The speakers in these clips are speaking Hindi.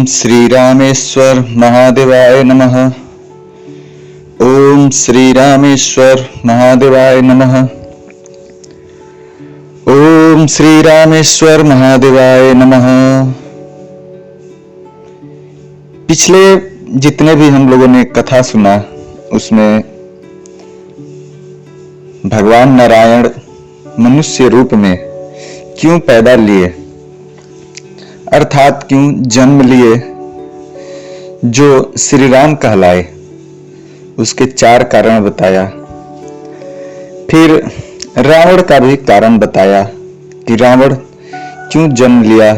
श्री रामेश्वर महादेवाय नमः। ओम श्री रामेश्वर महादेवाय नमः। ओम श्री रामेश्वर महादेवाय नमः। पिछले जितने भी हम लोगों ने कथा सुना उसमें भगवान नारायण मनुष्य रूप में क्यों पैदा लिए, अर्थात क्यों जन्म लिए, जो श्री राम कहलाए, उसके 4 कारण बताया। फिर रावण का भी कारण बताया कि रावण क्यों जन्म लिया,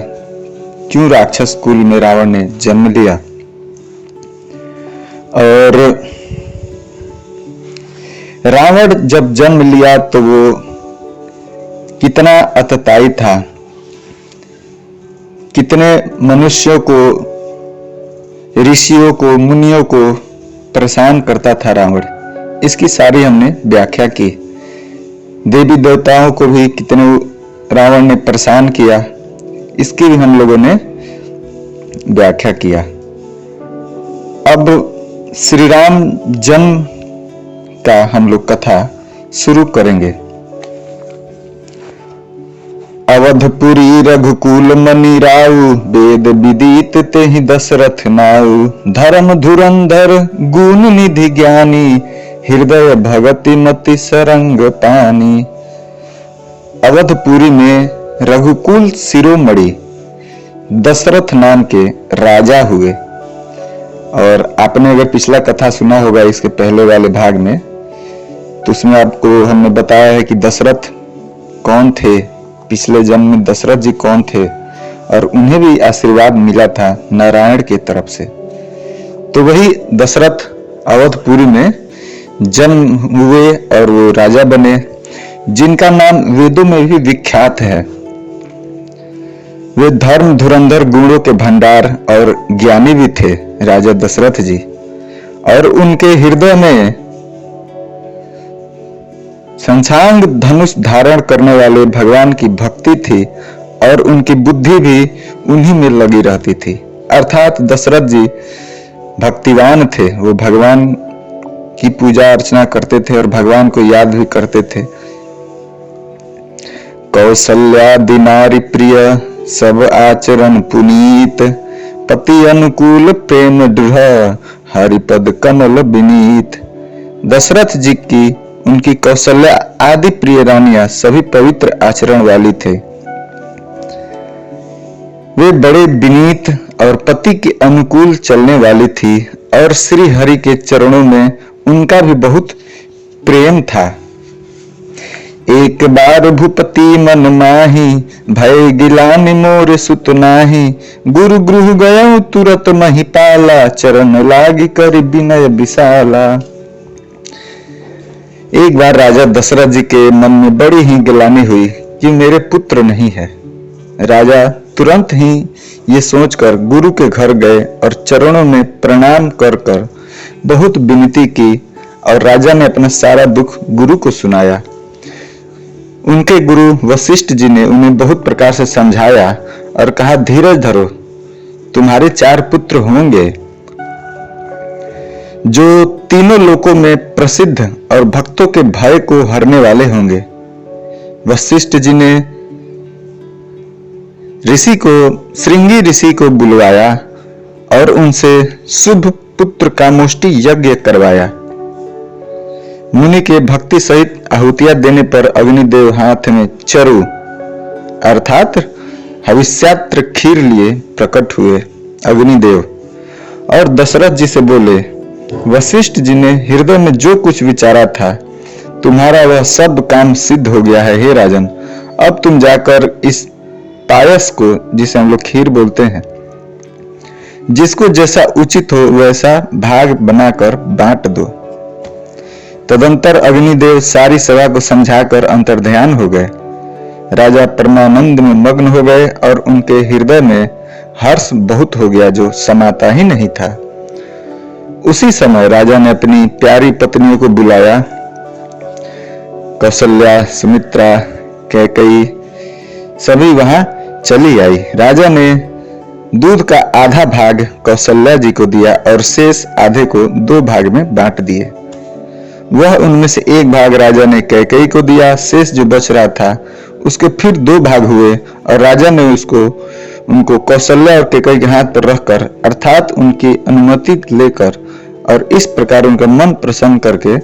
क्यों राक्षस कुल में रावण ने जन्म लिया, और रावण जब जन्म लिया तो वो कितना अतताई था, कितने मनुष्यों को, ऋषियों को, मुनियों को परेशान करता था रावण। इसकी सारी हमने व्याख्या की। देवी देवताओं को भी कितने रावण ने परेशान किया, इसकी भी हम लोगों ने व्याख्या किया। अब श्री राम जन्म का हम लोग कथा शुरू करेंगे। अवधपुरी रघुकुल मनि राउ, वेद विदित तेहि दशरथ नाउ। धर्म धुरंधर गुण निधि ज्ञानी, हृदय भगति मति सरंग पानी। अवधपुरी में रघुकुल शिरोमणि दशरथ नाम के राजा हुए। और आपने अगर पिछला कथा सुना होगा इसके पहले वाले भाग में, तो उसमें आपको हमने बताया है कि दशरथ कौन थे, पिछले जन्म में दशरथ जी कौन थे, और उन्हें भी आशीर्वाद मिला था नारायण की तरफ से। तो वही दशरथ अवधपुरी में जन्म हुए और वो राजा बने, जिनका नाम वेदों में भी विख्यात है। वे धर्म धुरंधर गुणों के भंडार और ज्ञानी भी थे राजा दशरथ जी, और उनके हृदय में शंशांग धनुष धारण करने वाले भगवान की भक्ति थी, और उनकी बुद्धि भी उन्हीं में लगी रहती थी। अर्थात दशरथ जी भक्तिवान थे, वो भगवान की पूजा अर्चना करते थे और भगवान को याद भी करते थे। कौशल्यादि नारी प्रिय, सब आचरण पुनीत। पति अनुकूल प्रेम दृढ़, हरिपद कमल विनीत। दशरथ जी की, उनकी कौशल्या आदि प्रिय रानियां सभी पवित्र आचरण वाली थे। वे बड़े विनीत और पति के अनुकूल चलने वाली थी, और श्री हरि के चरणों में उनका भी बहुत प्रेम था। एक बार भूपति मन माही, भय गिलानि मोर सुत नाही। गुरु गृह गयो तुरत महिपाला, चरण लागी कर विनय विशाला। एक बार राजा दशरथ जी के मन में बड़ी ही गिलानी हुई कि मेरे पुत्र नहीं है। राजा तुरंत ही ये सोचकर गुरु के घर गए और चरणों में प्रणाम कर कर बहुत विनती की, और राजा ने अपना सारा दुख गुरु को सुनाया। उनके गुरु वशिष्ठ जी ने उन्हें बहुत प्रकार से समझाया और कहा, धीरज धरो, तुम्हारे 4 पुत्र होंगे जो तीनों लोकों में प्रसिद्ध और भक्तों के भय को हरने वाले होंगे। वशिष्ठ जी ने ऋषि को, श्रृंगी ऋषि को बुलवाया और उनसे शुभ पुत्र कामोष्टि यज्ञ करवाया। मुनि के भक्ति सहित आहुतियां देने पर अग्निदेव हाथ में चरु अर्थात हविष्यात्र खीर लिए प्रकट हुए अग्निदेव, और दशरथ जी से बोले, वशिष्ठ जी ने हृदय में जो कुछ विचारा था, तुम्हारा वह सब काम सिद्ध हो गया है हे राजन। अब तुम जाकर इस पायस को, जिसे हम लोग खीर बोलते हैं, जिसको जैसा उचित हो वैसा भाग बनाकर बांट दो। तदंतर अग्निदेव सारी सभा को समझाकर अंतर्ध्यान हो गए। राजा परमानंद में मग्न हो गए और उनके हृदय में हर्ष बहुत हो गया, जो समाता ही नहीं था। उसी समय राजा ने अपनी प्यारी पत्नियों को बुलाया। कौशल्या, सुमित्रा, कैकेयी सभी वहां चली आई। राजा ने दूध का आधा भाग कौशल्या जी को दिया और शेष आधे को 2 भाग में बांट दिए। वह उनमें से एक भाग राजा ने कैकेयी को दिया। शेष जो बच रहा था उसके फिर 2 भाग हुए और राजा ने उनको कौशल्या और कैकेयी के हाथ पर रखकर अर्थात उनकी अनुमति लेकर और इस प्रकार उनका मन प्रसन्न करके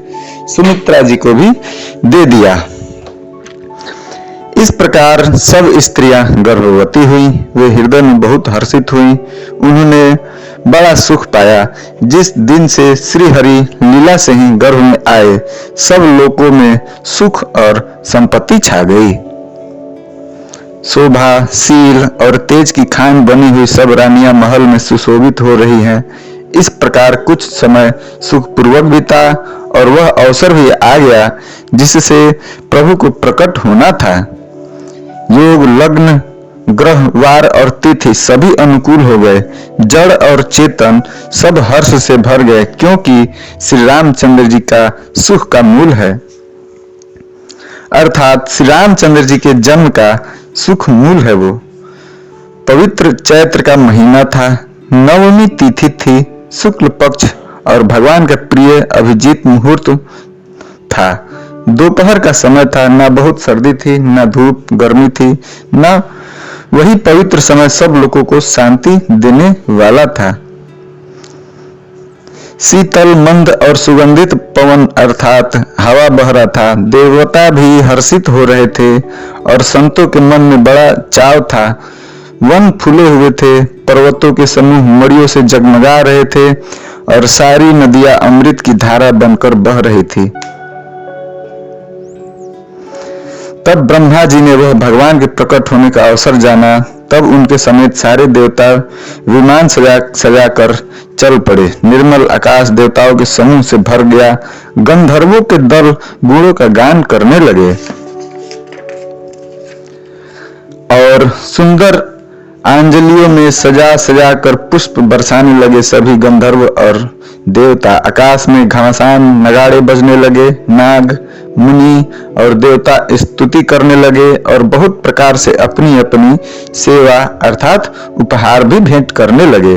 सुमित्रा जी को भी दे दिया। इस प्रकार सब स्त्रियां गर्भवती हुई। वे हृदय में बहुत हर्षित हुई। उन्होंने बड़ा सुख पाया। जिस दिन से श्री हरि लीला से ही गर्भ में आए, सब लोगों में सुख और संपत्ति छा गई। शोभा, शील और तेज की खान बनी हुई सब रानियां महल में सुशोभित हो रही हैं। इस प्रकार कुछ समय सुखपूर्वक बीता और वह अवसर भी आ गया जिससे प्रभु को प्रकट होना था। योग, लग्न, ग्रह, वार और तिथि सभी अनुकूल हो गए। जड़ और चेतन सब हर्ष से भर गए, क्योंकि श्री रामचंद्र जी का सुख का मूल है, अर्थात श्री रामचंद्र जी के जन्म का सुख मूल है। वो पवित्र चैत्र का महीना था। नवमी तिथि थी, शुक्ल पक्ष और भगवान का प्रिय अभिजीत मुहूर्त था। दोपहर का समय था। न बहुत सर्दी थी, न धूप गर्मी थी, न वही पवित्र समय सब लोगों को शांति देने वाला था। शीतल, मंद और सुगंधित पवन अर्थात हवा बह रहा था। देवता भी हर्षित हो रहे थे और संतों के मन में बड़ा चाव था। वन फूले हुए थे, पर्वतों के समूह मड़ियों से जगमगा रहे थे और सारी नदियां अमृत की धारा बनकर बह रही थी। तब ब्रह्मा जी ने वह भगवान के प्रकट होने का अवसर जाना। तब उनके समेत सारे देवता विमान सजा कर चल पड़े। निर्मल आकाश देवताओं के समूह से भर गया। गंधर्वों के दल गुणों का गान करने लगे और सुंदर अंजलियों में सजा सजा कर पुष्प बरसाने लगे। सभी गंधर्व और देवता आकाश में घमासान नगाड़े बजने लगे। नाग, मुनि और देवता स्तुति करने लगे और बहुत प्रकार से अपनी अपनी सेवा अर्थात उपहार भी भेंट करने लगे।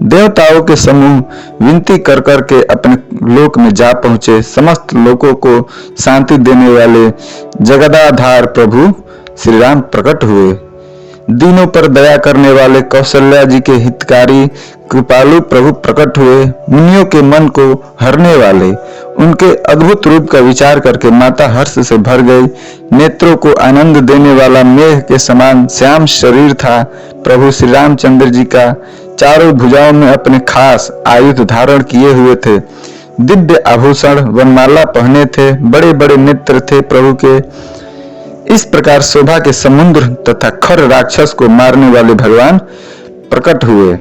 देवताओं के समूह विनती कर कर के अपने लोक में जा पहुंचे। समस्त लोगों को शांति देने वाले जगदाधार प्रभु श्री राम प्रकट हुए। दीनों पर दया करने वाले कौशल्या जी के हितकारी कृपालु प्रभु प्रकट हुए। मुनियों के मन को हरने वाले उनके अद्भुत रूप का विचार करके माता हर्ष से भर गई। नेत्रों को आनंद देने वाला मेघ के समान श्याम शरीर था। प्रभु श्री रामचंद्र जी का चारों भुजाओं में अपने खास आयुध धारण किए हुए थे। दिव्य आभूषण वनमाला पहने थे। बड़े बड़े नेत्र थे प्रभु के। इस प्रकार शोभा के समुद्र तथा खर राक्षस को मारने वाले भगवान प्रकट हुए।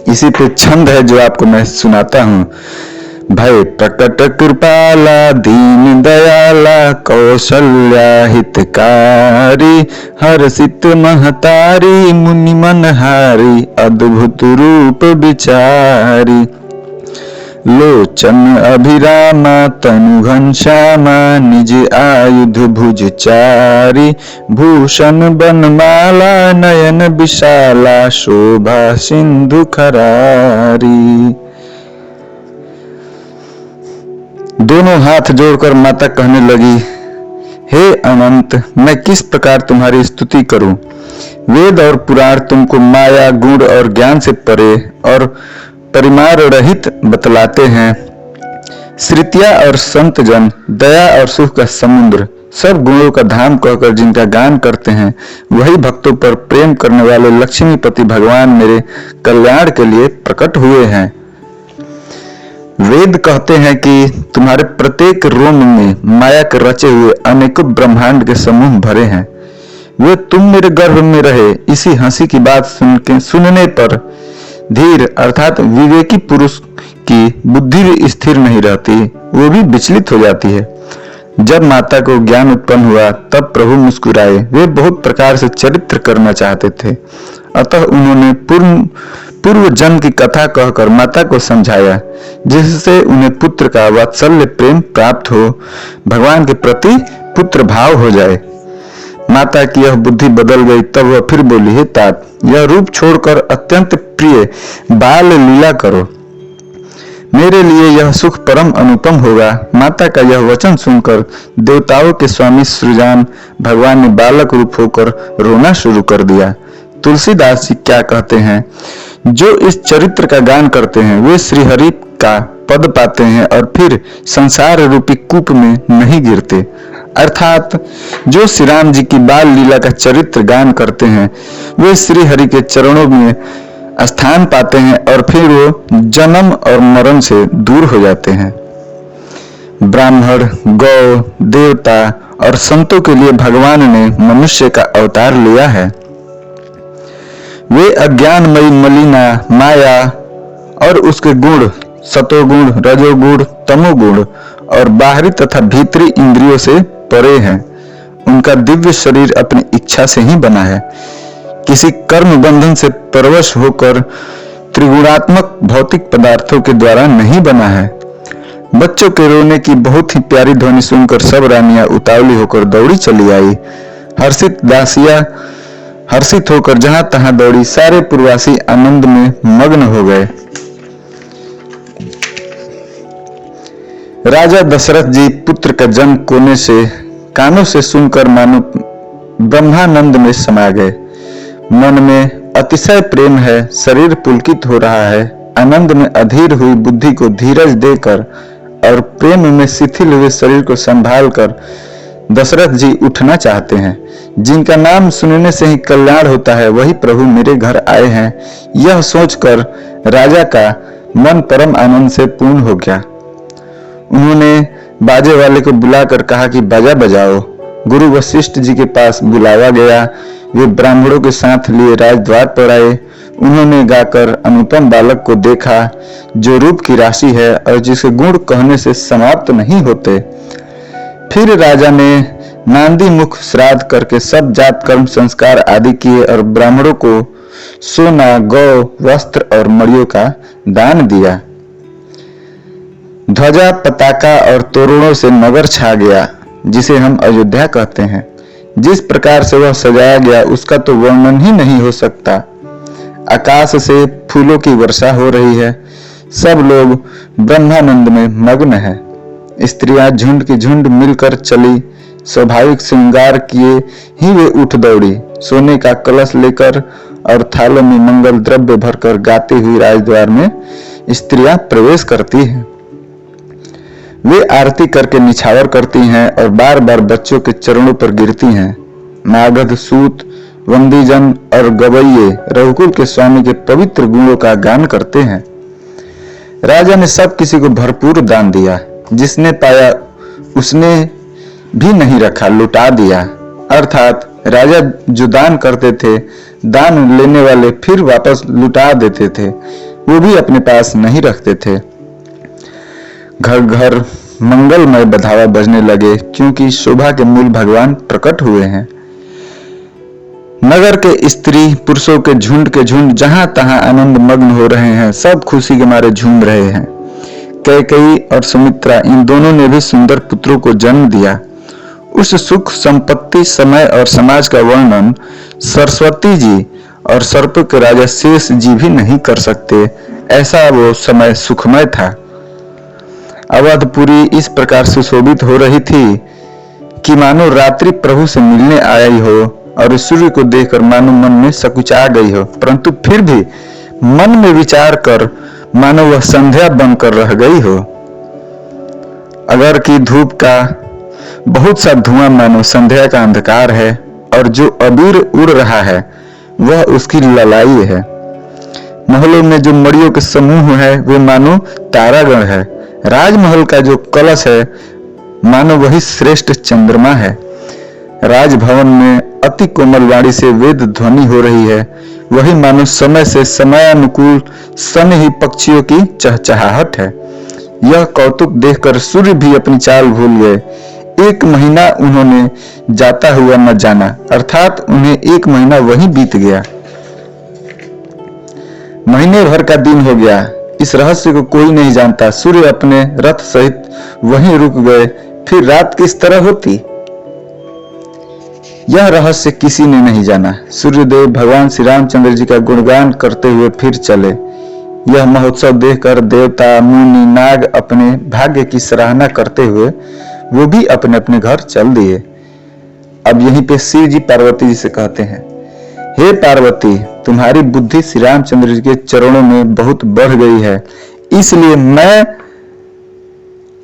इसी पे छंद है जो आपको मैं सुनाता हूँ। भय प्रकट कृपाला दीन दयाला कौशल्या हितकारी हर्षित महतारी मुनि मनहारी अद्भुत रूप विचारी लोचन अभिरामा तनु घनश्यामा निज आयुध भुजचारी भूषण बनमाला नयन विशाला शोभा सिंधु खरारी। दोनों हाथ जोड़कर माता कहने लगी, हे अनंत, मैं किस प्रकार तुम्हारी स्तुति करूं। वेद और पुराण तुमको माया, गुण और ज्ञान से परे और परिमाण रहित बतलाते हैं। श्रुतियां और संत जन दया और सुख का समुद्र, सब गुणों का धाम कहकर जिनका गान करते हैं, वही भक्तों पर प्रेम करने वाले लक्ष्मीपति भगवान मेरे कल्याण के लिए प्रकट हुए हैं। वेद कहते हैं कि तुम्हारे प्रत्येक रोम में माया के रचे हुए अनेकों ब्रह्मांड के समूह भरे हैं। वे तुम मेरे गर्भ में रहे। इसी हंसी की बात सुनने पर धीर अर्थात विवेकी पुरुष की बुद्धि भी स्थिर नहीं रहती, वो भी विचलित हो जाती है। जब माता को ज्ञान उत्पन्न हुआ तब प्रभु मुस्कुराए। वे बहुत प्रकार से चरित्र करना चाहते थे, अतः उन्होंने पूर्व जन्म की कथा कहकर माता को समझाया, जिससे उन्हें पुत्र का वात्सल्य प्रेम प्राप्त हो, भगवान के प्रति पुत्र भाव हो जाए। माता की यह बुद्धि बदल गई। तब वह फिर बोली, हे तात, यह रूप छोड़कर अत्यंत प्रिय बाल लीला करो, मेरे लिए यह सुख परम अनुपम होगा। माता का यह वचन सुनकर देवताओं के स्वामी सृजान भगवान ने बालक रूप होकर रोना शुरू कर दिया। तुलसीदास जी क्या कहते हैं, जो इस चरित्र का गान करते हैं वे श्रीहरि का पद पाते हैं और फिर संसार रूपी कूप में नहीं गिरते। अर्थात जो श्री राम जी की बाल लीला का चरित्र गान करते हैं वे श्री हरि के चरणों में स्थान पाते हैं और फिर वो जन्म और मरण से दूर हो जाते हैं। ब्राह्मण, गौ, देवता और संतों के लिए भगवान ने मनुष्य का अवतार लिया है। वे अज्ञानमयी मलिना माया और उसके गुण सतोगुण, रजोगुण, तमोगुण और बाहरी तथा भीतरी इंद्रियों से परे हैं। उनका दिव्य शरीर अपनी इच्छा से ही बना है, किसी कर्म बंधन से परवश होकर त्रिगुणात्मक भौतिक पदार्थों के द्वारा नहीं बना है। बच्चों के रोने की बहुत ही प्यारी ध्वनि सुनकर सब रानियां उतावली होकर दौड़ी चली आई। हर्षित दासियां हर्षित होकर जहां तहां दौड़ी, सारे पूर्ववासी आनंद में मग्न हो गए। राजा दशरथ जी पुत्र का जन्म कोने से कानों से सुनकर मानो ब्रह्मानंद में समा गए। मन में अतिशय प्रेम है, शरीर पुलकित हो रहा है। आनंद में अधीर हुई बुद्धि को धीरज देकर और प्रेम में शिथिल हुए शरीर को संभालकर दशरथ जी उठना चाहते हैं। जिनका नाम सुनने से ही कल्याण होता है वही प्रभु मेरे घर आए हैं, यह सोचकर राजा का मन परम आनंद से पूर्ण हो गया। उन्होंने बाजे वाले को बुलाकर कहा कि बाजा बजाओ। गुरु वशिष्ठ जी के पास बुलाया गया। वे ब्राह्मणों के साथ लिए राजद्वार पर आए। उन्होंने गाकर अनुपम बालक को देखा जो रूप की राशि है और जिसके गुण कहने से समाप्त नहीं होते। फिर राजा ने नांदी मुख श्राद्ध करके सब जात कर्म संस्कार आदि किए और ब्राह्मणों को सोना, गौ, वस्त्र और मड़ियों का दान दिया। ध्वजा, पताका और तोरणों से नगर छा गया, जिसे हम अयोध्या कहते हैं। जिस प्रकार से वह सजाया गया उसका तो वर्णन ही नहीं हो सकता। आकाश से फूलों की वर्षा हो रही है। सब लोग ब्रह्मानंद में मग्न हैं। स्त्रियां झुंड की झुंड मिलकर चली। स्वाभाविक श्रृंगार किए ही वे उठ दौड़ी। सोने का कलश लेकर और थालों में मंगल द्रव्य भरकर गाती हुई राजद्वार में स्त्रियां प्रवेश करती हैं। वे आरती करके निछावर करती हैं और बार बार बच्चों के चरणों पर गिरती हैं। मागध, सूत, वंदीजन और गवैये रघुकुल के स्वामी के पवित्र गुणों का गान करते हैं। राजा ने सब किसी को भरपूर दान दिया। जिसने पाया उसने भी नहीं रखा, लुटा दिया। अर्थात राजा जो दान करते थे, दान लेने वाले फिर वापस लुटा देते थे, वो भी अपने पास नहीं रखते थे। घर घर मंगलमय बधावा बजने लगे, क्योंकि शोभा के मूल भगवान प्रकट हुए हैं। नगर के स्त्री पुरुषों के झुंड जहां तहां आनंद मग्न हो रहे हैं। सब खुशी के मारे झूम रहे हैं। कैकेयी और सुमित्रा इन दोनों ने भी सुंदर पुत्रों को जन्म दिया। उस सुख, संपत्ति, समय और समाज का वर्णन सरस्वती जी और सर्प के राजा शेष जी भी नहीं कर सकते। ऐसा वो समय सुखमय था। अवधपुरी इस प्रकार सुशोभित हो रही थी कि मानो रात्रि प्रभु से मिलने आई हो और सूर्य को देखकर मानो मन में सकुचा गई हो, परंतु फिर भी मन में विचार कर मानो वह संध्या बनकर रह गई हो। अगर की धूप का बहुत सा धुआं मानो संध्या का अंधकार है और जो अबीर उड़ रहा है वह उसकी ललाई है। महलों में जो मड़ियों के समूह है वे मानो तारागण है। राजमहल का जो कलश है मानो वही श्रेष्ठ चंद्रमा है। राजभवन में अति कोमल वाणी से वेद ध्वनि हो रही है, वही मानो समय से समयानुकूल सन ही पक्षियों की चहचहाहट है। यह कौतुक देखकर सूर्य भी अपनी चाल भूल गए। 1 महीना उन्होंने जाता हुआ न जाना, अर्थात उन्हें 1 महीना वहीं बीत गया। महीने भर का दिन हो गया। इस रहस्य को कोई नहीं जानता। सूर्य अपने रथ सहित वहीं रुक गए। फिर रात किस तरह होती। यह रहस्य किसी ने नहीं जाना। सूर्यदेव भगवान श्री रामचंद्र जी का गुणगान करते हुए फिर चले। यह महोत्सव देखकर देवता, मुनि, नाग अपने भाग्य की सराहना करते हुए वो भी अपने अपने घर चल दिए। अब यहीं पे शिव जी पार्वती जी से कहते हैं, हे पार्वती, तुम्हारी बुद्धि श्री रामचंद्र जी के चरणों में बहुत बढ़ गई है, इसलिए मैं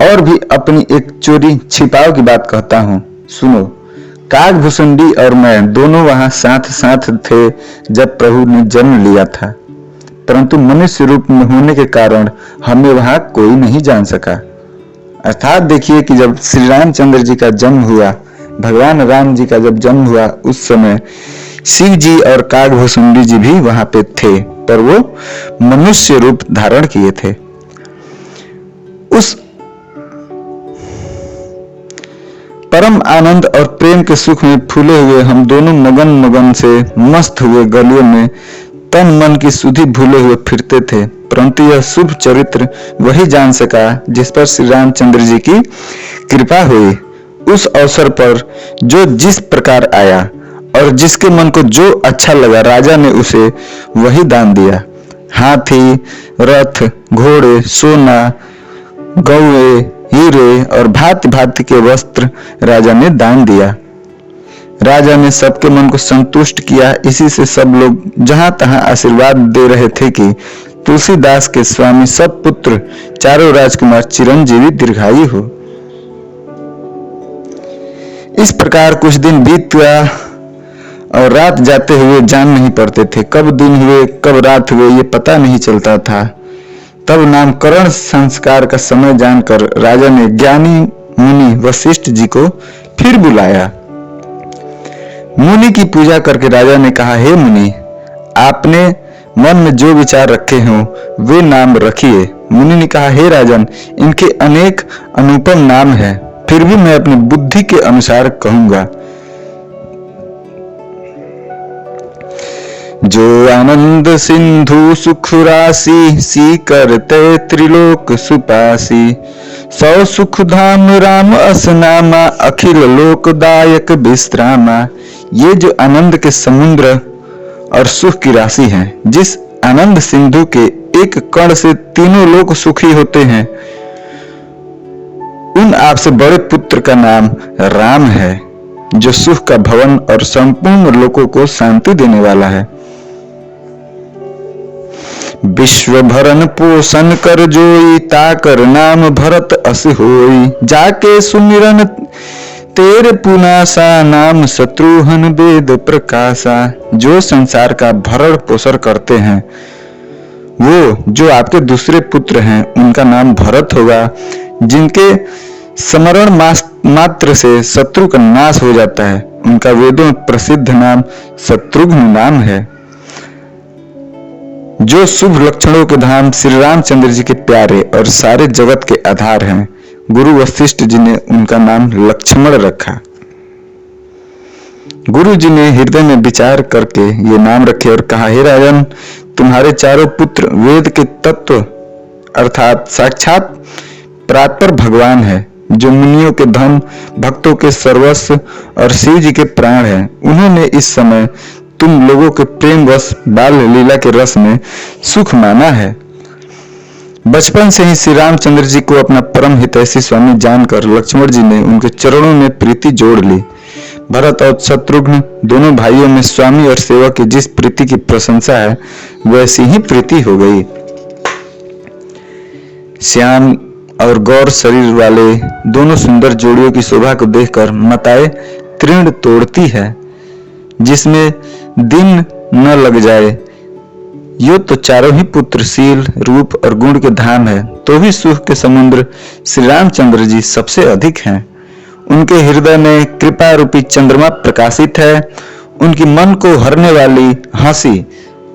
और भी अपनी एक चोरी छिपाव की बात कहता हूं। सुनो, काकभुसुंडी और मैं दोनों वहां साथ साथ थे जब प्रभु ने जन्म लिया था, परंतु मनुष्य रूप में होने के कारण हमें वहां कोई नहीं जान सका। अर्थात देखिए कि जब श्री रामचंद्र जी का जन्म हुआ, भगवान राम जी का जब जन्म हुआ, उस समय शिव जी और काकभुसुंडी जी भी वहां पे थे, पर वो मनुष्य रूप धारण किए थे। उस परम आनंद और प्रेम के सुख में फूले हुए हम दोनों मगन मगन से मस्त हुए गलियों में तन मन की सुधि भूले हुए फिरते थे, परंतु यह शुभ चरित्र वही जान सका जिस पर श्री रामचंद्र जी की कृपा हुई। उस अवसर पर जो जिस प्रकार आया और जिसके मन को जो अच्छा लगा, राजा ने उसे वही दान दिया। हाथी, रथ, घोड़े, सोना, गौए, हीरे और भांति भांति के वस्त्र राजा ने दान दिया। राजा ने सबके मन को संतुष्ट किया। इसी से सब लोग जहां तहां आशीर्वाद दे रहे थे कि तुलसीदास के स्वामी सब पुत्र चारों राजकुमार चिरंजीवी दीर्घायु हो। इस प्रकार कुछ दिन बीत गया और रात जाते हुए जान नहीं पड़ते थे। कब दिन हुए कब रात हुए ये पता नहीं चलता था। तब नामकरण संस्कार का समय जानकर राजा ने ज्ञानी मुनि वशिष्ठ जी को फिर बुलाया। मुनि की पूजा करके राजा ने कहा, हे मुनि, आपने मन में जो विचार रखे हो वे नाम रखिए। मुनि ने कहा, हे राजन, इनके अनेक अनुपम नाम हैं, फिर भी मैं अपनी बुद्धि के अनुसार कहूंगा। जो आनंद सिंधु सुख राशि, सी करते त्रिलोक सुपासी। सौ सुख धाम राम असनामा, अखिल लोकदायक विश्रामा। ये जो आनंद के समुद्र और सुख की राशि है, जिस आनंद सिंधु के एक कण से तीनों लोक सुखी होते हैं, उन आपसे बड़े पुत्र का नाम राम है, जो सुख का भवन और संपूर्ण लोकों को शांति देने वाला है। विश्व भरन पोषण कर जोई, ताकर नाम भरत अस होई। जाके सुमिरन तेरे पुनासा, नाम शत्रुघ्न वेद प्रकाशा। जो संसार का भरण पोषण करते हैं, वो जो आपके दूसरे पुत्र हैं, उनका नाम भरत होगा। जिनके स्मरण मात्र से शत्रु का नाश हो जाता है, उनका वेदों में प्रसिद्ध नाम शत्रुघ्न नाम है। जो शुभ लक्षणों के धाम श्री रामचंद्र जी के प्यारे और सारे जगत के आधार हैं, गुरु वशिष्ठ जी ने उनका नाम लक्ष्मण रखा। गुरु जी ने हृदय में विचार करके ये नाम रखे और कहा, हे राजन, तुम्हारे चारों पुत्र वेद के तत्व अर्थात साक्षात परात्पर भगवान है, जो मुनियों के धन, भक्तों के सर्वस्व और शिव जी के प्राण हैं। उन्होंने इस समय तुम लोगों के प्रेम वश बाल लीला के रस में सुख माना है। बचपन से ही श्री रामचंद्र जी को अपना परम हितैषी स्वामी जानकर लक्ष्मण जी ने उनके चरणों में प्रीति जोड़ ली। भरत और शत्रुघ्न दोनों भाइयों में स्वामी और सेवक की जिस प्रीति की प्रशंसा है, वैसी ही प्रीति हो गई। श्याम और गौर शरीर वाले दोनों सुंदर जोड़ियों की शोभा को देखकर माताएं तृण तोड़ती है, जिसमें दिन न लग जाए। यो तो चारों ही पुत्र शील, रूप और गुण के धाम है, तो भी सुख के समुद्र श्री रामचंद्र जी सबसे अधिक हैं। उनके हृदय में कृपा रूपी चंद्रमा प्रकाशित है। उनकी मन को हरने वाली हंसी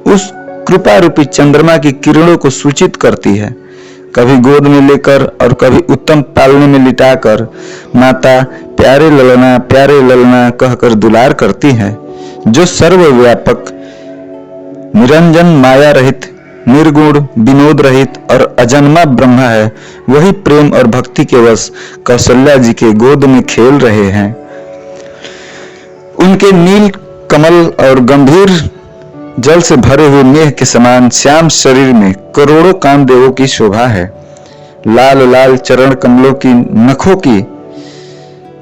उस कृपा रूपी चंद्रमा की किरणों को सूचित करती है। कभी गोद में लेकर और कभी उत्तम पालने में लिटाकर माता प्यारे ललना कहकर दुलार करती है। जो सर्वव्यापक, निरंजन, माया रहित, निर्गुण, विनोद रहित और अजन्मा ब्रह्मा है, वही प्रेम और भक्ति के वश कौशल्या जी के गोद में खेल रहे हैं। उनके नील कमल और गंभीर जल से भरे हुए मेघ के समान श्याम शरीर में करोड़ों कामदेवों की शोभा है। लाल लाल चरण कमलों की नखों की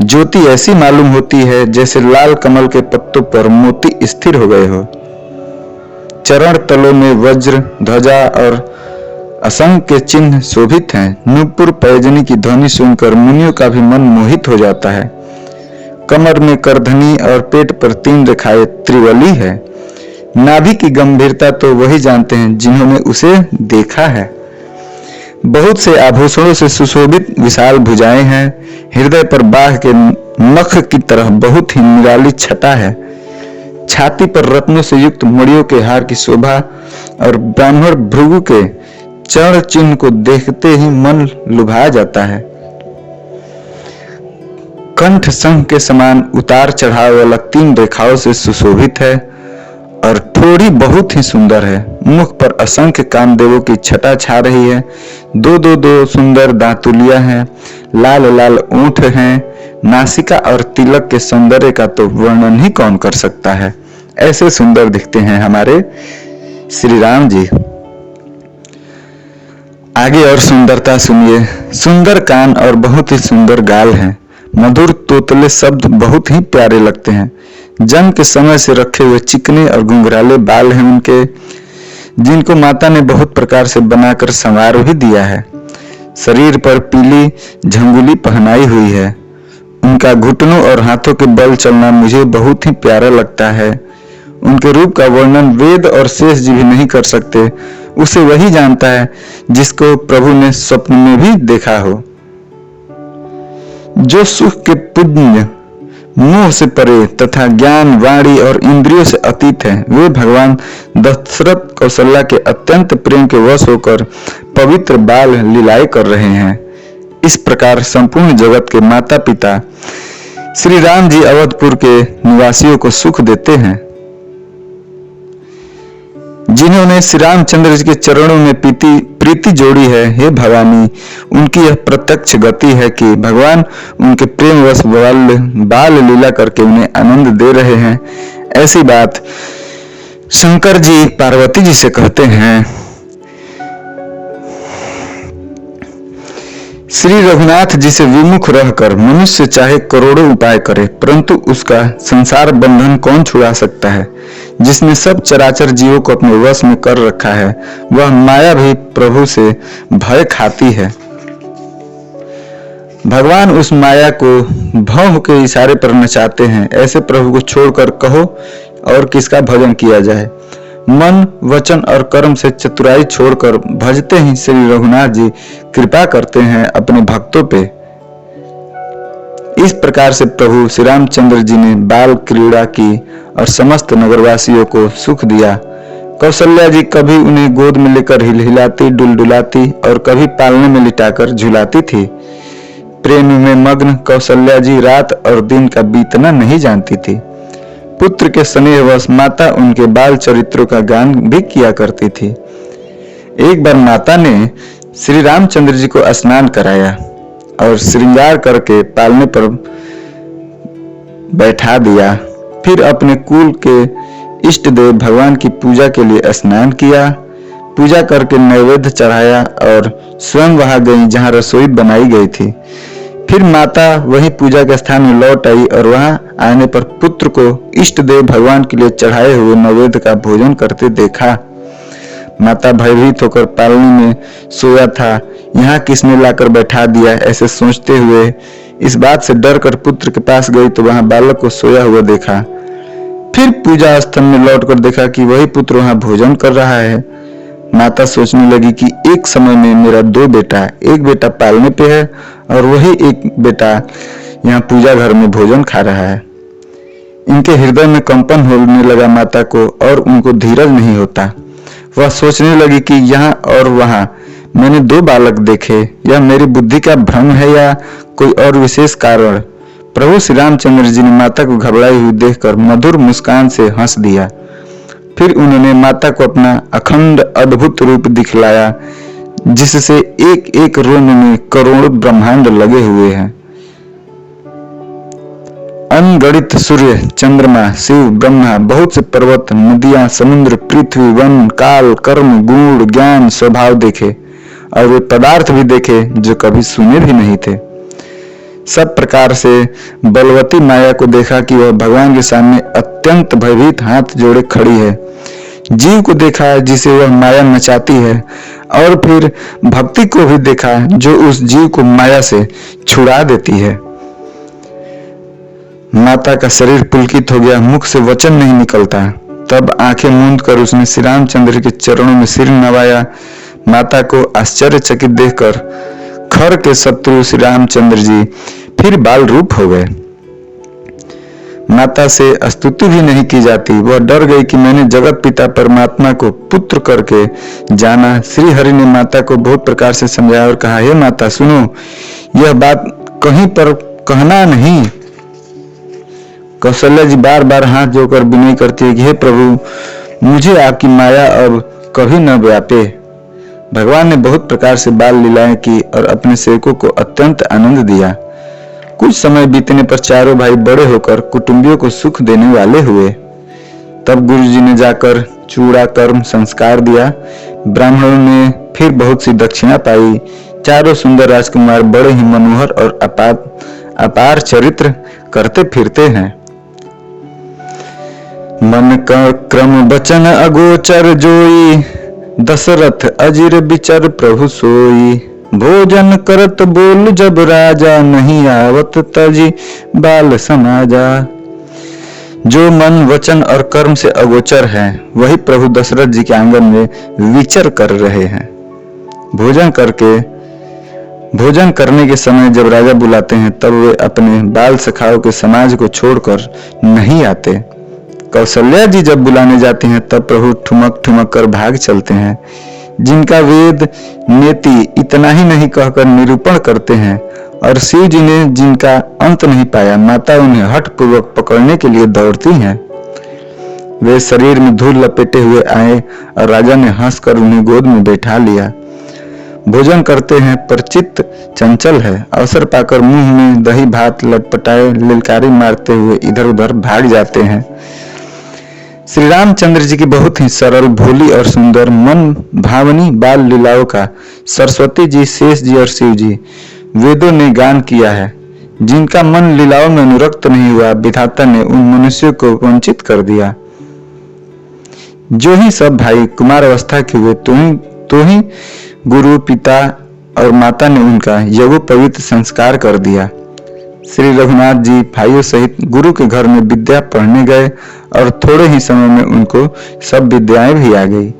ज्योति ऐसी मालूम होती है जैसे लाल कमल के पत्तों पर मोती स्थिर हो गए हो। चरण तलों में वज्र ध्वजा और असंख्य चिन्ह शोभित हैं। नूपुर पैजनी की ध्वनि सुनकर मुनियों का भी मन मोहित हो जाता है। कमर में करधनी और पेट पर 3 रेखाएं त्रिवली है। नाभि की गंभीरता तो वही जानते हैं जिन्होंने उसे देखा है। बहुत से आभूषणों से सुशोभित विशाल भुजाएं हैं। हृदय पर बाघ के नख की तरह बहुत ही निराली छटा है। छाती पर रत्नों से युक्त मणियों के हार की शोभा और ब्राह्मण भृगु के चरण चिन्ह को देखते ही मन लुभा जाता है। कंठ शंख के समान उतार चढ़ाव वाला 3 रेखाओं से सुशोभित है और ठोड़ी बहुत ही सुंदर है। मुख पर असंख्य कामदेवों की छटा छा रही है। दो सुंदर दांतुलियां हैं। लाल लाल ओंठ हैं। नासिका और तिलक के सौंदर्य का तो वर्णन ही कौन कर सकता है। ऐसे सुंदर दिखते हैं हमारे श्री राम जी। आगे और सुंदरता सुनिए। सुंदर कान और बहुत ही सुंदर गाल हैं। मधुर तोतले शब्द बहुत ही प्यारे लगते हैं। जन्म के समय से रखे हुए चिकने और घुंघराले बाल हैं उनके, जिनको माता ने बहुत प्रकार से बनाकर संवार भी दिया है। शरीर पर पीली झंगुली पहनाई हुई है। उनका घुटनों और हाथों के बल चलना मुझे बहुत ही प्यारा लगता है। उनके रूप का वर्णन वेद और शेष जी भी नहीं कर सकते। उसे वही जानता है जिसको प्रभु ने स्वप्न में भी देखा हो। जो सुख के पुण्य मोह से परे तथा ज्ञान वाणी और इंद्रियों से अतीत है, वे भगवान दशरथ कौशल्या के अत्यंत प्रेम के वश होकर पवित्र बाल लीलाएं कर रहे हैं। इस प्रकार संपूर्ण जगत के माता पिता श्री राम जी अवधपुर के निवासियों को सुख देते हैं। जिन्होंने श्री रामचंद्र जी के चरणों में प्रीति जोड़ी है, हे भवानी, उनकी यह प्रत्यक्ष गति है कि भगवान उनके प्रेम वश बाल लीला करके उन्हें आनंद दे रहे हैं। ऐसी बात शंकर जी पार्वती जी से कहते हैं। श्री रघुनाथ जी से विमुख रहकर मनुष्य चाहे करोड़ों उपाय करे, परंतु उसका संसार बंधन कौन छुड़ा सकता है। जिसने सब चराचर जीवों को अपने वश में कर रखा है, वह माया भी प्रभु से भय खाती है। भगवान उस माया को भौं के इशारे पर नचाते हैं। ऐसे प्रभु को छोड़कर कहो और किसका भजन किया जाए। मन वचन और कर्म से चतुराई छोड़कर भजते ही श्री रघुनाथ जी कृपा करते हैं अपने भक्तों पे। इस प्रकार से प्रभु श्री रामचंद्र जी ने बाल क्रीड़ा की और समस्त नगरवासियों को सुख दिया। कौशल्या जी कभी उन्हें गोद में लेकर हिलहिलाती डुलडुलाती और कभी पालने में लिटाकर झुलाती थी। प्रेम में मग्न कौशल्या जी रात और दिन का बीतना नहीं जानती थी। पुत्र के स्नेहवश माता उनके बाल चरित्रों का गान भी किया करती थी। एक बार माता ने श्री रामचंद्र जी को स्नान कराया और श्रृंगार करके पालने पर बैठा दिया। फिर अपने कुल के इष्ट देव भगवान की पूजा के लिए स्नान किया। पूजा करके नैवेद्य चढ़ाया और स्वयं वहां गई जहां रसोई बनाई गई थी। फिर माता वही पूजा के स्थान में लौट आई और वहां आने पर पुत्र को इष्ट देव भगवान के लिए चढ़ाए हुए नैवेद्य का भोजन करते देखा। माता भयभीत होकर पालनी में सोया था, यहाँ किसने लाकर बैठा दिया, ऐसे सोचते हुए इस बात से डर कर पुत्र के पास गई तो वहां बालक को सोया हुआ देखा। फिर पूजा स्थल में लौटकर देखा कि वही पुत्र वहां भोजन कर रहा है। माता सोचने लगी कि एक समय में मेरा 2 बेटा, एक बेटा पालने पे है और वही एक बेटा यहाँ पूजा घर में भोजन खा रहा है। इनके हृदय में कंपन होने लगा माता को और उनको धीरज नहीं होता। वह सोचने लगी कि यहाँ और वहां मैंने 2 बालक देखे, यह मेरी बुद्धि का भ्रम है या कोई और विशेष कारण। प्रभु श्री रामचंद्र जी ने माता को घबराई हुई देखकर मधुर मुस्कान से हंस दिया। फिर उन्होंने माता को अपना अखंड अद्भुत रूप दिखलाया, जिससे एक एक रोम में करोड़ों ब्रह्मांड लगे हुए हैं। अनगणित सूर्य, चंद्रमा, शिव, ब्रह्मा, बहुत से पर्वत, नदियां, समुद्र, पृथ्वी, वन, काल, कर्म, गुण, ज्ञान, स्वभाव देखे और वे पदार्थ भी देखे जो कभी सुने भी नहीं थे। सब प्रकार से बलवती माया को देखा कि वह भगवान के सामने अत्यंत भयभीत हाथ जोड़े खड़ी है। जीव को देखा जिसे वह माया नचाती है और फिर भक्ति को भी देखा जो उस जीव को माया से छुड़ा देती है। माता का शरीर पुलकित हो गया, मुख से वचन नहीं निकलता। तब आंखें मूंद कर उसने श्री रामचंद्र के चरणों में सिर नवाया। माता को आश्चर्यचकित देखकर खर के शत्रु श्री रामचंद्र जी फिर बाल रूप हो गए। माता से स्तुति भी नहीं की जाती। वह डर गई कि मैंने जगत पिता परमात्मा को पुत्र करके जाना। श्री हरि ने माता को बहुत प्रकार से समझाया और कहा, हे माता सुनो, यह बात कहीं पर कहना नहीं। कौशल्या जी बार बार हाथ जोड़कर विनय करती है कि हे प्रभु, मुझे आपकी माया अब कभी न व्यापे। भगवान ने बहुत प्रकार से बाल लीलाएं की और अपने सेवकों को अत्यंत आनंद दिया। कुछ समय बीतने पर चारों भाई बड़े होकर कुटुंबियों को सुख देने वाले हुए। तब गुरुजी ने जाकर चूड़ा कर्म संस्कार दिया। ब्राह्मणों ने फिर बहुत सी दक्षिणा पाई। चारों सुंदर राजकुमार बड़े ही मनोहर और अपार चरित्र करते फिरते हैं। मन का क्रम बचन अगोचर जोई, दशरथ अजिर बिचर प्रभु सोई। भोजन करत बोल जब राजा, नहीं आवत तजी बाल समाजा। जो मन वचन और कर्म से अगोचर है वही प्रभु दशरथ जी के आंगन में विचर कर रहे हैं। भोजन करने के समय जब राजा बुलाते हैं तब वे अपने बाल सखाओं के समाज को छोड़कर नहीं आते। कौशल्या जी जब बुलाने जाती हैं तब प्रभु ठुमक ठुमक कर भाग चलते हैं। जिनका वेद नेति इतना ही नहीं कहकर निरूपण करते हैं और शिव जी ने जिनका अंत नहीं पाया, माता उन्हें हठ पूर्वक पकड़ने के लिए दौड़ती हैं। वे शरीर में धूल लपेटे हुए आए और राजा ने हंसकर उन्हें गोद में बैठा लिया। भोजन करते हैं पर चित्त चंचल है। अवसर पाकर मुंह में दही भात लटपटाए ललकारी मारते हुए इधर उधर भाग जाते हैं। श्री रामचंद्र जी की बहुत ही सरल, भोली और सुंदर मन भावनी बाल लीलाओं का सरस्वती जी, शेष जी और शिव जी वेदों ने गान किया है। जिनका मन लीलाओं में अनुरक्त नहीं हुआ, विधाता ने उन मनुष्यों को वंचित कर दिया। जो ही सब भाई कुमार अवस्था के हुए तो ही गुरु पिता और माता ने उनका यज्ञोपवीत संस्कार कर दिया। श्री रघुनाथ जी भाइयों सहित गुरु के घर में विद्या पढ़ने गए और थोड़े ही समय में उनको सब विद्याएं भी आ गई।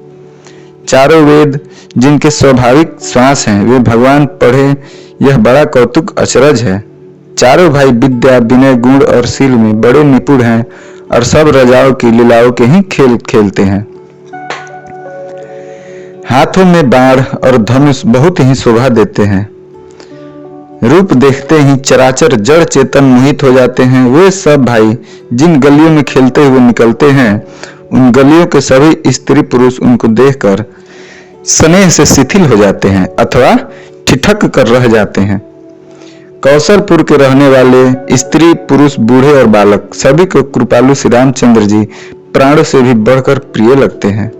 चारों वेद जिनके स्वाभाविक श्वास हैं वे भगवान पढ़े, यह बड़ा कौतुक अचरज है। चारों भाई विद्या, विनय, गुण और शील में बड़े निपुण हैं और सब राजाओं की लीलाओं के ही खेल खेलते हैं। हाथों में बाण और धनुष बहुत ही शोभा देते हैं। रूप देखते ही चराचर जड़ चेतन मोहित हो जाते हैं। वे सब भाई जिन गलियों में खेलते हुए निकलते हैं उन गलियों के सभी स्त्री पुरुष उनको देखकर स्नेह से शिथिल हो जाते हैं अथवा ठिठक कर रह जाते हैं। कौशलपुर के रहने वाले स्त्री पुरुष बूढ़े और बालक सभी को कृपालु श्री रामचंद्र जी प्राणों से भी बढ़कर प्रिय लगते हैं।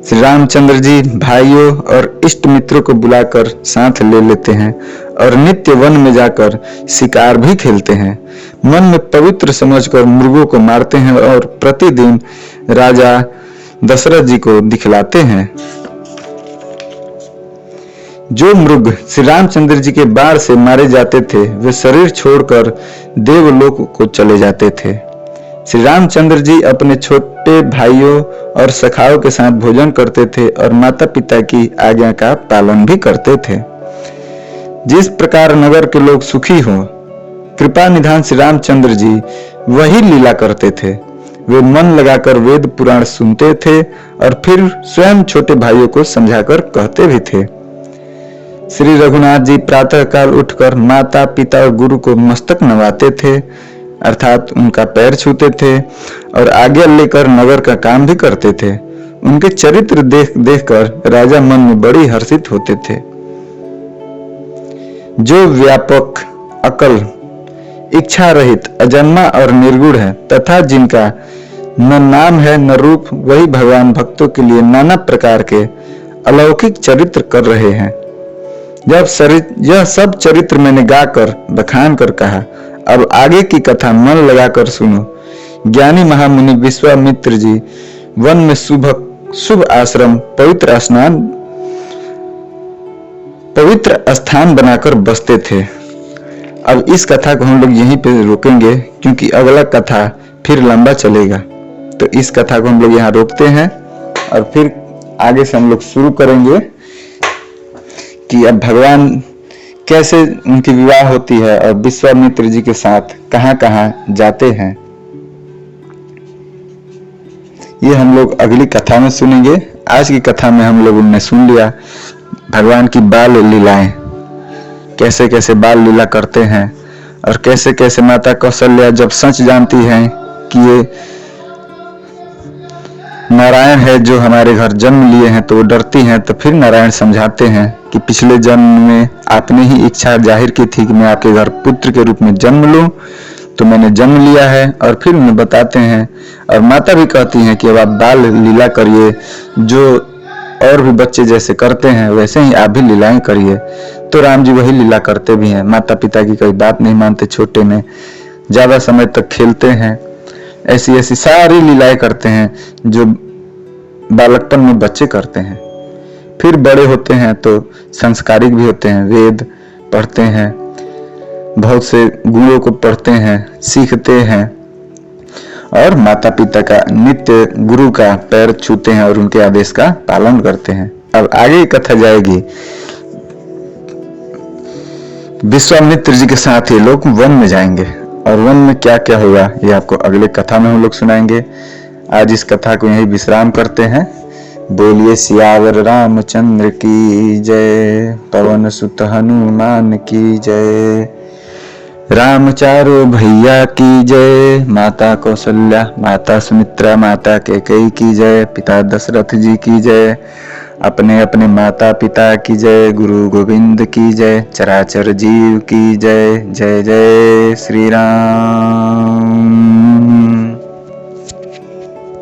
श्री रामचंद्र जी भाइयों और इष्ट मित्रों को बुलाकर साथ ले लेते हैं और नित्य वन में जाकर शिकार भी खेलते हैं। मन में पवित्र समझकर मृगों को मारते हैं और प्रतिदिन राजा दशरथ जी को दिखलाते हैं। जो मृग श्री रामचंद्र जी के बाण से मारे जाते थे वे शरीर छोड़कर देवलोक को चले जाते थे। श्री रामचंद्र जी अपने छोटे भाइयों और सखाओं के साथ भोजन करते थे और माता पिता की आज्ञा का पालन भी करते थे। जिस प्रकार नगर के लोग सुखी हो, कृपा निधान श्री रामचंद्र जी वही लीला करते थे। वे मन लगाकर वेद पुराण सुनते थे और फिर स्वयं छोटे भाइयों को समझाकर कहते भी थे। श्री रघुनाथ जी प्रातःकाल उठकर माता पिता और गुरु को मस्तक नवाते थे, अर्थात उनका पैर छूते थे और आज्ञा लेकर नगर का काम भी करते थे। उनके चरित्र देख देखकर राजा मन में बड़ी हर्षित होते थे। जो व्यापक अकल इच्छा रहित, अजन्मा और निर्गुण है, तथा जिनका न नाम है न रूप, वही भगवान भक्तों के लिए नाना प्रकार के अलौकिक चरित्र कर रहे हैं। यह सब चरित्र मैंने गाकर बखान कर कहा। अब आगे की कथा मन लगाकर सुनो। ज्ञानी महामुनि विश्वामित्र जी वन में शुभ आश्रम पवित्र स्थान बनाकर बसते थे। अब इस कथा को हम लोग यहीं पे रोकेंगे, क्योंकि अगला कथा फिर लंबा चलेगा। तो इस कथा को हम लोग यहाँ रोकते हैं और फिर आगे से हम लोग शुरू करेंगे कि अब भगवान कैसे उनकी विवाह होती है और विश्वामित्र जी के साथ कहां कहां जाते हैं। ये हम लोग अगली कथा में सुनेंगे। आज की कथा में हम लोगों ने सुन लिया भगवान की बाल लीलाएं, कैसे कैसे बाल लीला करते हैं और कैसे कैसे माता कौशल्या जब सच जानती हैं कि ये नारायण है जो हमारे घर जन्म लिए हैं, तो वो डरती हैं। तो फिर नारायण समझाते हैं कि पिछले जन्म में आपने ही इच्छा जाहिर की थी कि मैं आपके घर पुत्र के रूप में जन्म लूं, तो मैंने जन्म लिया है। और फिर उन्हें बताते हैं और माता भी कहती हैं कि अब आप बाल लीला करिए, जो और भी बच्चे जैसे करते हैं वैसे ही आप भी लीलाएं करिए। तो राम जी वही लीला करते भी हैं, माता पिता की कोई बात नहीं मानते, छोटे में ज्यादा समय तक खेलते हैं, ऐसी ऐसी सारी लीलाएं करते हैं जो बालकपन में बच्चे करते हैं। फिर बड़े होते हैं तो संस्कारिक भी होते हैं, वेद पढ़ते हैं, बहुत से गुरुओं को पढ़ते हैं, सीखते हैं और माता पिता का नित्य गुरु का पैर छूते हैं और उनके आदेश का पालन करते हैं। अब आगे कथा जाएगी। विश्वामित्र जी के साथ ये लोग वन में जाएंगे और वन में क्या क्या होगा ये आपको अगले कथा में हम लोग सुनाएंगे। आज इस कथा को यही विश्राम करते हैं। बोलिए सियावर रामचंद्र की जय, पवन सुत हनुमान की जय, राम चारों भैया की जय, माता कौशल्या, माता सुमित्रा, माता कैकेयी की जय, पिता दशरथ जी की जय, अपने अपने माता पिता की जय, गुरु गोविंद की जय, चराचर जीव की जय। जय जय श्री राम।